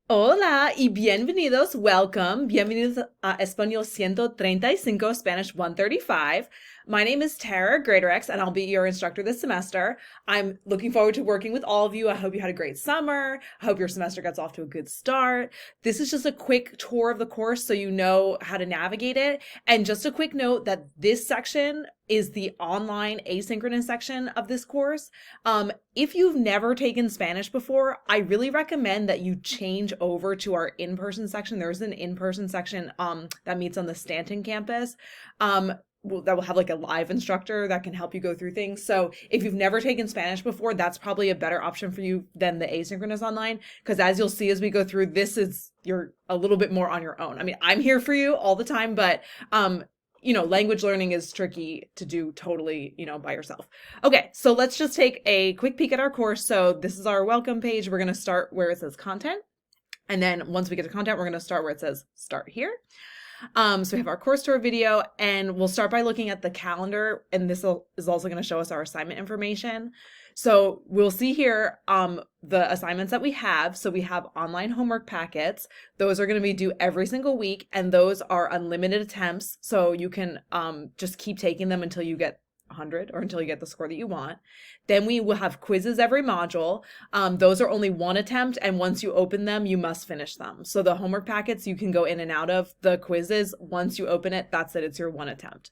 Hola y bienvenidos, welcome, bienvenidos a Español 135, Spanish 135. My name is Tara Greatorex, and I'll be your instructor this semester. I'm looking forward to working with all of you. I hope you had a great summer. I hope your semester gets off to a good start. This is just a quick tour of the course so you know how to navigate it. And just a quick note that this section is the online asynchronous section of this course. If you've never taken Spanish before, I really recommend that you change over to our in-person section. There's an in-person section that meets on the Stanton campus. That will have like a live instructor that can help you go through things. So if you've never taken Spanish before, that's probably a better option for you than the asynchronous online. Because as you'll see as we go through, you're a little bit more on your own. I mean, I'm here for you all the time, but language learning is tricky to do totally, by yourself. Okay, so let's just take a quick peek at our course. So this is our welcome page. We're going to start where it says content. And then once we get to content, we're going to start where it says start here. So we have our course tour video, and we'll start by looking at the calendar, and this is also going to show us our assignment information. So we'll see here the assignments that we have. So we have online homework packets. Those are going to be due every single week, and those are unlimited attempts. So you can just keep taking them until you get 100 or until you get the score that you want. Then we will have quizzes every module. Those are only one attempt, and once you open them, you must finish them. So the homework packets you can go in and out of. The quizzes, once you open it, that's it. It's your one attempt.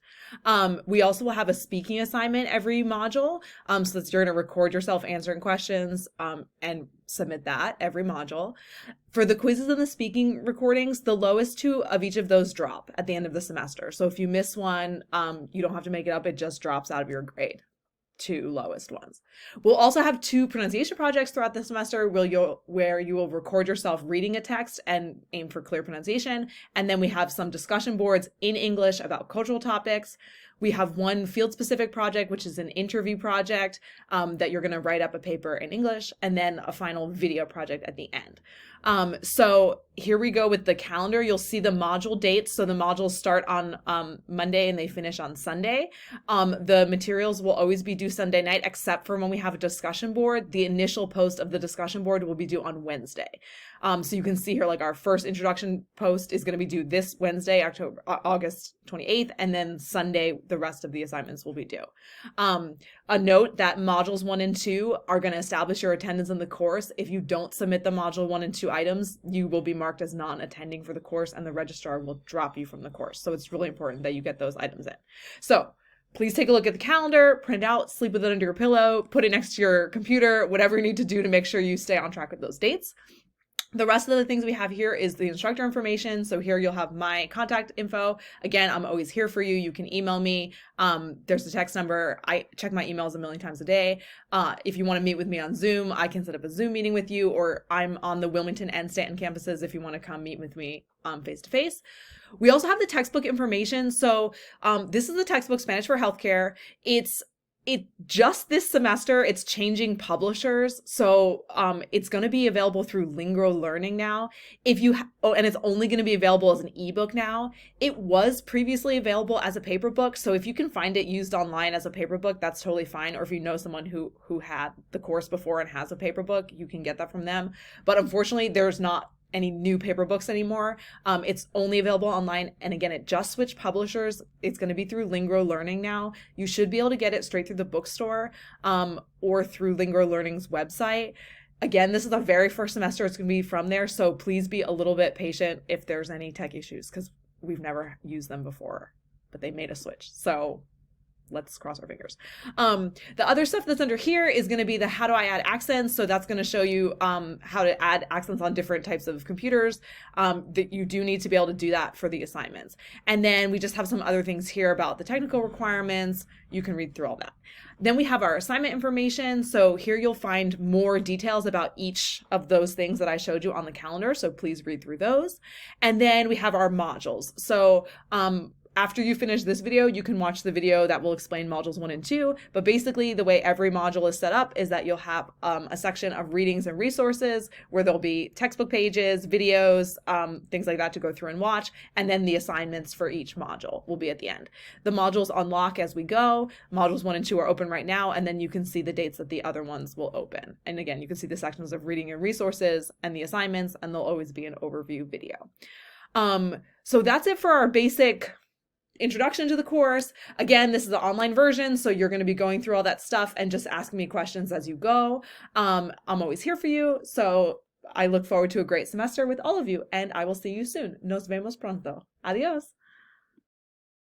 We also will have a speaking assignment every module. So that you're going to record yourself answering questions and submit that every module. For the quizzes and the speaking recordings, the lowest two of each of those drop at the end of the semester. So if you miss one, you don't have to make it up. It just drops out of your grade. Two lowest ones. We'll also have 2 pronunciation projects throughout the semester where you will record yourself reading a text and aim for clear pronunciation. And then we have some discussion boards in English about cultural topics. We have one field-specific project, which is an interview project that you're going to write up a paper in English, and then a final video project at the end. So here we go with the calendar. You'll see the module dates. So the modules start on Monday and they finish on Sunday. The materials will always be due Sunday night, except for when we have a discussion board. The initial post of the discussion board will be due on Wednesday. So you can see here, like our first introduction post is going to be due this Wednesday, August 28th, and then Sunday, the rest of the assignments will be due. A note that modules 1 and 2 are going to establish your attendance in the course. If you don't submit the module 1 and 2 items, you will be marked as non-attending for the course, and the registrar will drop you from the course. So it's really important that you get those items in. So please take a look at the calendar, print it out, sleep with it under your pillow, put it next to your computer, whatever you need to do to make sure you stay on track with those dates. The rest of the things we have here is the instructor information. So here you'll have my contact info. Again, I'm always here for you. You can email me. There's a text number. I check my emails a million times a day. If you want to meet with me on Zoom, I can set up a Zoom meeting with you, or I'm on the Wilmington and Stanton campuses if you want to come meet with me face to face. We also have the textbook information. So this is the textbook Spanish for Healthcare. It just this semester, it's changing publishers. So it's going to be available through Lingro Learning now. And it's only going to be available as an ebook now. It was previously available as a paper book. So if you can find it used online as a paper book, that's totally fine. Or if you know someone who had the course before and has a paper book, you can get that from them. But unfortunately, there's not any new paper books anymore. It's only available online. And again, it just switched publishers. It's going to be through Lingro Learning now. You should be able to get it straight through the bookstore or through Lingro Learning's website. Again, this is the very first semester. It's going to be from there. So please be a little bit patient if there's any tech issues, because we've never used them before, but they made a switch. So let's cross our fingers. The other stuff that's under here is going to be the how do I add accents. So that's going to show you how to add accents on different types of computers. That you do need to be able to do that for the assignments. And then we just have some other things here about the technical requirements. You can read through all that. Then we have our assignment information. So here you'll find more details about each of those things that I showed you on the calendar. So please read through those. And then we have our modules. So after you finish this video, you can watch the video that will explain modules 1 and 2. But basically, the way every module is set up is that you'll have a section of readings and resources where there'll be textbook pages, videos, things like that to go through and watch. And then the assignments for each module will be at the end. The modules unlock as we go. Modules 1 and 2 are open right now. And then you can see the dates that the other ones will open. And again, you can see the sections of reading and resources and the assignments, and there'll always be an overview video. So that's it for our basic introduction to the course. Again, this is the online version, so you're going to be going through all that stuff and just asking me questions as you go. I'm always here for you, so I look forward to a great semester with all of you, and I will see you soon. Nos vemos pronto. Adios.